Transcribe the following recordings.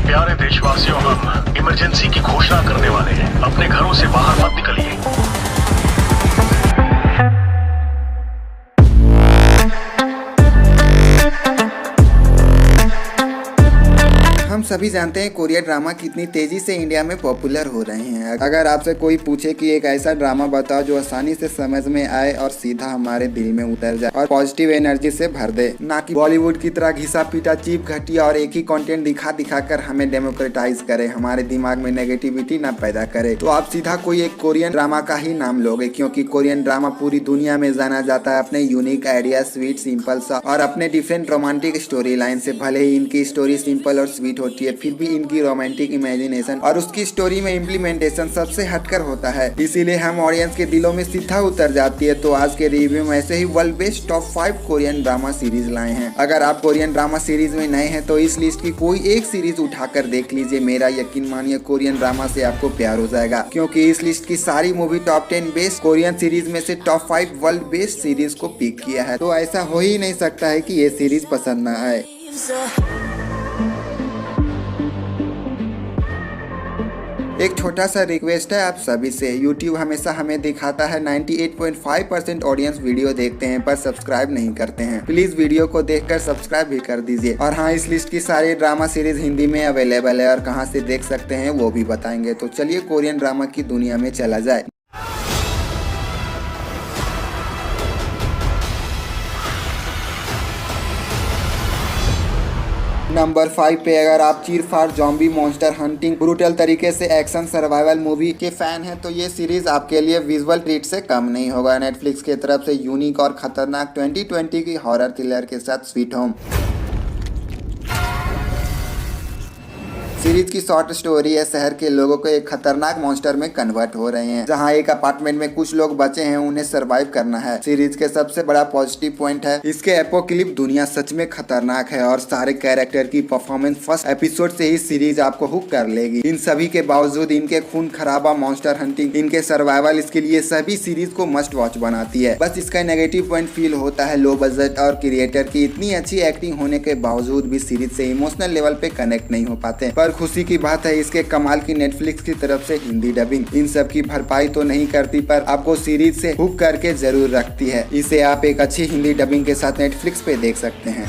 प्यारे देशवासियों, हम इमरजेंसी की घोषणा करने वाले हैं। अपने घरों से बाहर मत निकलिए। हम सभी जानते हैं कोरियन ड्रामा कितनी तेजी से इंडिया में पॉपुलर हो रहे हैं। अगर आपसे कोई पूछे कि एक ऐसा ड्रामा बताओ जो आसानी से समझ में आए और सीधा हमारे दिल में उतर जाए और पॉजिटिव एनर्जी से भर दे, ना कि बॉलीवुड की तरह घिसा पीटा चीप घटिया और एक ही कंटेंट दिखा कर हमें डेमोक्रेटाइज करे, हमारे दिमाग में नेगेटिविटी ना पैदा करे, तो आप सीधा कोई एक कोरियन ड्रामा का ही नाम लोगे। क्योंकि कोरियन ड्रामा पूरी दुनिया में जाना जाता है अपने यूनिक आइडिया, स्वीट सिंपल सा और अपने डिफरेंट रोमांटिक स्टोरी लाइन से। भले ही इनकी स्टोरी सिंपल और स्वीट होती है, फिर भी इनकी रोमांटिक इमेजिनेशन और उसकी स्टोरी में इम्प्लीमेंटेशन सबसे हटकर होता है, इसीलिए हम ऑडियंस के दिलों में सीधा उतर जाती है। तो आज के रिव्यू में ऐसे ही world best top 5 Korean drama series लाए हैं। अगर आप कोरियन ड्रामा सीरीज में नए हैं तो इस लिस्ट की कोई एक सीरीज उठाकर देख लीजिए। मेरा यकीन मानिए कोरियन ड्रामा से आपको प्यार हो जाएगा, क्योंकि इस लिस्ट की सारी movie top 10 best Korean series में से टॉप 5 वर्ल्ड बेस्ट सीरीज को पिक किया है। तो ऐसा हो ही नहीं सकता है कि ये सीरीज पसंद ना आए। एक छोटा सा रिक्वेस्ट है आप सभी से, YouTube हमेशा हमें दिखाता है 98.5% ऑडियंस वीडियो देखते हैं पर सब्सक्राइब नहीं करते हैं। प्लीज वीडियो को देखकर सब्सक्राइब भी कर दीजिए। और हाँ, इस लिस्ट की सारी ड्रामा सीरीज हिंदी में अवेलेबल है और कहाँ से देख सकते हैं वो भी बताएंगे। तो चलिए कोरियन ड्रामा की दुनिया में चला जाए। नंबर 5 पे अगर आप चीर फाड़ जॉम्बी मॉन्स्टर हंटिंग ब्रूटल तरीके से एक्शन सर्वाइवल मूवी के फैन हैं तो ये सीरीज आपके लिए विजुअल ट्रीट से कम नहीं होगा। नेटफ्लिक्स की तरफ से यूनिक और खतरनाक 2020 की हॉरर थ्रिलर के साथ स्वीट होम सीरीज की शॉर्ट स्टोरी है। शहर के लोगों को एक खतरनाक मॉन्स्टर में कन्वर्ट हो रहे हैं, जहां एक अपार्टमेंट में कुछ लोग बचे हैं, उन्हें सरवाइव करना है। सीरीज के सबसे बड़ा पॉजिटिव पॉइंट है इसके एपोकलिप्स दुनिया सच में खतरनाक है और सारे कैरेक्टर की परफॉर्मेंस फर्स्ट एपिसोड से ही सीरीज आपको हुक कर लेगी। इन सभी के बावजूद इनके खून खराबा मॉन्स्टर हंटिंग, इनके सर्वाइवल इसके लिए सभी सीरीज को मस्ट वॉच बनाती है। बस इसका नेगेटिव पॉइंट फील होता है लो बजट और क्रिएटर की इतनी अच्छी एक्टिंग होने के बावजूद भी सीरीज से इमोशनल लेवल पे कनेक्ट नहीं हो पाते। पर खुशी की बात है इसके कमाल की नेटफ्लिक्स की तरफ से हिंदी डबिंग इन सब की भरपाई तो नहीं करती पर आपको सीरीज से हुक करके जरूर रखती है। इसे आप एक अच्छी हिंदी डबिंग के साथ नेटफ्लिक्स पे देख सकते हैं।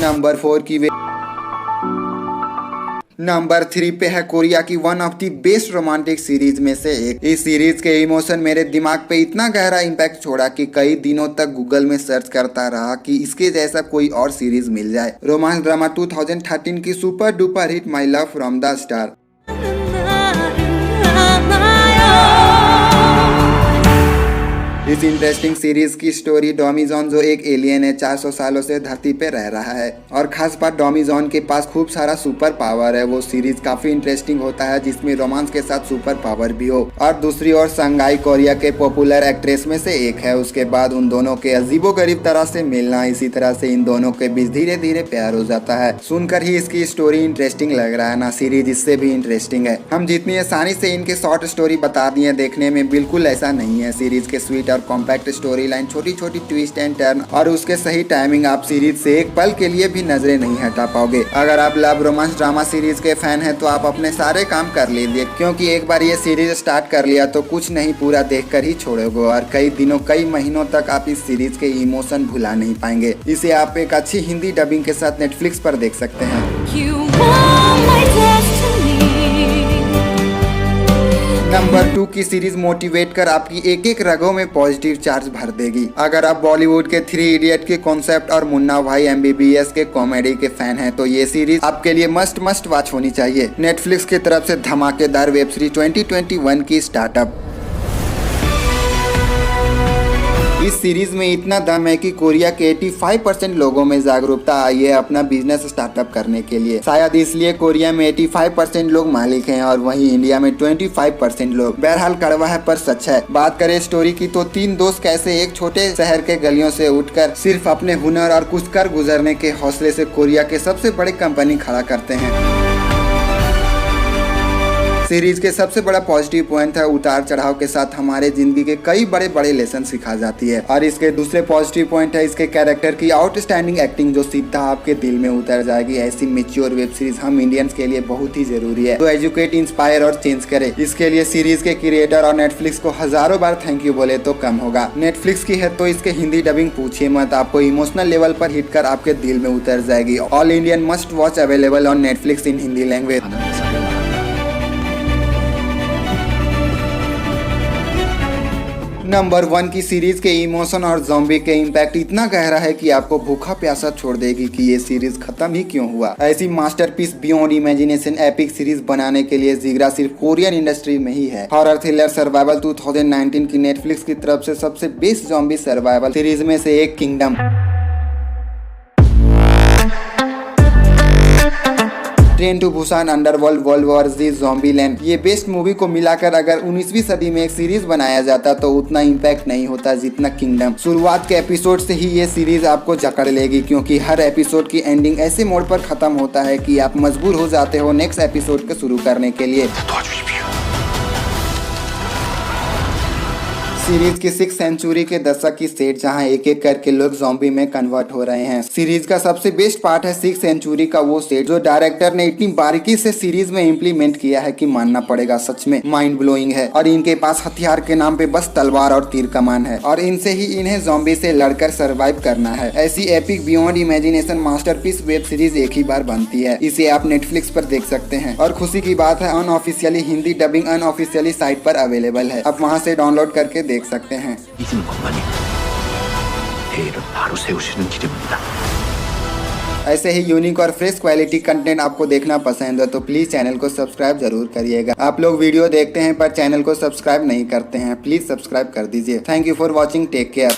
नंबर 4 की नंबर 3 पे है कोरिया की one of the best romantic series में से एक। इस सीरीज के इमोशन मेरे दिमाग पे इतना गहरा इम्पैक्ट छोड़ा कि कई दिनों तक गूगल में सर्च करता रहा कि इसके जैसा कोई और सीरीज मिल जाए। रोमांस ड्रामा 2013 की super duper hit my love from the star. इस इंटरेस्टिंग सीरीज की स्टोरी डोमिजॉन जो एक एलियन है 400 सालों से धरती पे रह रहा है और खास बात डोमिजॉन के पास खूब सारा सुपर पावर है। वो सीरीज काफी इंटरेस्टिंग होता है जिसमें रोमांस के साथ सुपर पावर भी हो। और दूसरी ओर संगाई कोरिया के पॉपुलर एक्ट्रेस में से एक है। उसके बाद उन दोनों के अजीबोगरीब तरह से मिलना, इसी तरह से इन दोनों के बीच धीरे धीरे प्यार हो जाता है। सुनकर ही इसकी स्टोरी इंटरेस्टिंग लग रहा है ना, सीरीज इससे भी इंटरेस्टिंग है। हम जितनी आसानी से इनके शॉर्ट स्टोरी बता दिए, देखने में बिल्कुल ऐसा नहीं है। सीरीज के स्वीट और कॉम्पैक्ट स्टोरी लाइन, छोटी छोटी ट्विस्ट एंड टर्न और उसके सही टाइमिंग आप सीरीज से एक पल के लिए भी नजरें नहीं हटा पाओगे। अगर आप लव रोमांस ड्रामा सीरीज के फैन हैं तो आप अपने सारे काम कर लीजिए, क्योंकि एक बार ये सीरीज स्टार्ट कर लिया तो कुछ नहीं पूरा देखकर ही छोड़ोगे और कई दिनों कई महीनों तक आप इस सीरीज के इमोशन भुला नहीं पाएंगे। इसे आप एक अच्छी हिंदी डबिंग के साथ नेटफ्लिक्स पर देख सकते हैं। नंबर 2 की सीरीज मोटिवेट कर आपकी एक एक रगों में पॉजिटिव चार्ज भर देगी। अगर आप बॉलीवुड के 3 इडियट के कॉन्सेप्ट और मुन्ना भाई MBBS के कॉमेडी के फैन हैं तो ये सीरीज आपके लिए मस्ट वॉच होनी चाहिए। नेटफ्लिक्स की तरफ से धमाकेदार वेब सीरीज 2021 की स्टार्टअप। इस सीरीज में इतना दम है कि कोरिया के 85% लोगों में जागरूकता आई है अपना बिजनेस स्टार्टअप करने के लिए। शायद इसलिए कोरिया में 85% लोग मालिक हैं और वहीं इंडिया में 25% लोग। बहरहाल कड़वा है पर सच है। बात करें स्टोरी की तो 3 दोस्त कैसे एक छोटे शहर के गलियों से उठकर सिर्फ अपने हुनर और कुछ कर गुजरने के हौसले से कोरिया के सबसे बड़े कंपनी खड़ा करते हैं। सीरीज के सबसे बड़ा पॉजिटिव पॉइंट है उतार चढ़ाव के साथ हमारे जिंदगी के कई बड़े बड़े लेसन सिखा जाती है। और इसके दूसरे पॉजिटिव पॉइंट है इसके कैरेक्टर की आउटस्टैंडिंग एक्टिंग जो सीधा आपके दिल में उतर जाएगी। ऐसी मैच्योर वेब सीरीज हम इंडियंस के लिए बहुत ही जरूरी है, तो एजुकेट, इंस्पायर और चेंज करे। इसके लिए सीरीज के क्रिएटर और नेटफ्लिक्स को हजारों बार थैंक यू बोले तो कम होगा। नेटफ्लिक्स की है तो इसके हिंदी डबिंग पूछिए मत, आपको इमोशनल लेवल पर हिट कर आपके दिल में उतर जाएगी। All Indian must watch available on Netflix in Hindi language. Number 1 की सीरीज के इमोशन और ज़ॉम्बी के इम्पैक्ट इतना गहरा है कि आपको भूखा प्यासा छोड़ देगी कि ये सीरीज खत्म ही क्यों हुआ। ऐसी masterpiece beyond imagination epic series बनाने के लिए जिगरा सिर्फ कोरियन इंडस्ट्री में ही है। हॉरर थ्रिलर सर्वाइवल 2019 की नेटफ्लिक्स की तरफ से सबसे बेस्ट ज़ॉम्बी सर्वाइवल सीरीज में से एक Kingdom, train to Busan Underworld, world war Z, Zombieland, ये बेस्ट मूवी को मिलाकर अगर 19वीं सदी में एक सीरीज बनाया जाता तो उतना इम्पैक्ट नहीं होता जितना किंगडम। शुरुआत के एपिसोड से ही ये सीरीज आपको जकड़ लेगी, क्योंकि हर एपिसोड की एंडिंग ऐसे मोड पर खत्म होता है कि आप मजबूर हो जाते हो नेक्स्ट एपिसोड को शुरू करने के लिए। सीरीज की 6th सेंचुरी के दशक की सेट जहां एक एक करके लोग ज़ॉम्बी में कन्वर्ट हो रहे हैं। सीरीज का सबसे बेस्ट पार्ट है 6th सेंचुरी का वो सेट जो डायरेक्टर ने इतनी बारीकी से सीरीज में इम्प्लीमेंट किया है कि मानना पड़ेगा, सच में माइंड ब्लोइंग है। और इनके पास हथियार के नाम पे बस तलवार और तीर कमान है और इनसे ही इन्हें ज़ॉम्बी से लड़कर सर्वाइव करना है। ऐसी epic beyond imagination masterpiece web series एक ही बार बनती है। इसे आप नेटफ्लिक्स पर देख सकते हैं और खुशी की बात है unofficially Hindi dubbing unofficially site पर अवेलेबल है, आप वहाँ से डाउनलोड करके देख सकते हैं। ऐसे ही यूनिक और फ्रेश क्वालिटी कंटेंट आपको देखना पसंद है तो प्लीज चैनल को सब्सक्राइब जरूर करिएगा। आप लोग वीडियो देखते हैं पर चैनल को सब्सक्राइब नहीं करते हैं, प्लीज सब्सक्राइब कर दीजिए। Thank you for watching, take care.